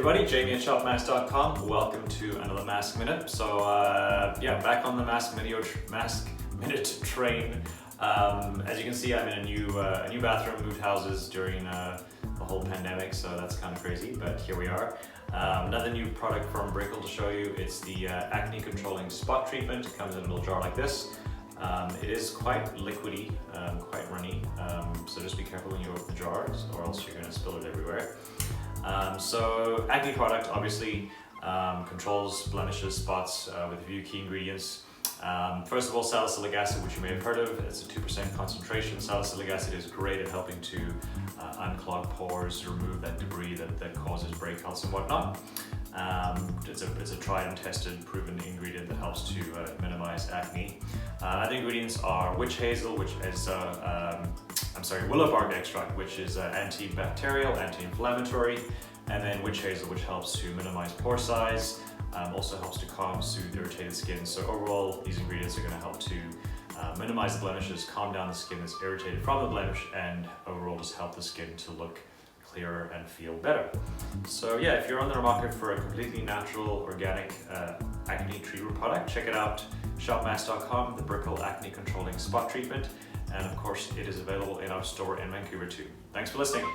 everybody, Jamie at shopmasc.com. Welcome to another MASC Minute. So back on the MASC Minute train. As you can see, I'm in a new bathroom, moved houses during the whole pandemic, so that's kind of crazy, but here we are. Another new product from Brickell to show you. It's the acne controlling spot treatment. It comes in a little jar like this. It is quite liquidy, quite runny, so just be careful when you open the jars or else you're going to spill it everywhere. So acne product obviously controls blemishes, spots with a few key ingredients. First of all, salicylic acid, which you may have heard of. It's a 2% concentration. Salicylic acid is great at helping to unclog pores, remove that debris that causes breakouts and whatnot. It's a tried and tested, proven ingredient that helps to minimize acne. Other ingredients are witch hazel, which is willow bark extract, which is antibacterial, anti-inflammatory, and then witch hazel, which helps to minimize pore size, also helps to calm, soothe irritated skin. So overall, these ingredients are going to help to minimize the blemishes, calm down the skin that's irritated from the blemish, and overall just help the skin to look clearer and feel better. So yeah, if you're on the market for a completely natural, organic acne treatment product, check it out, shopmasc.com, the Brickell Acne Controlling Spot Treatment. And of course, it is available in our store in Vancouver too. Thanks for listening.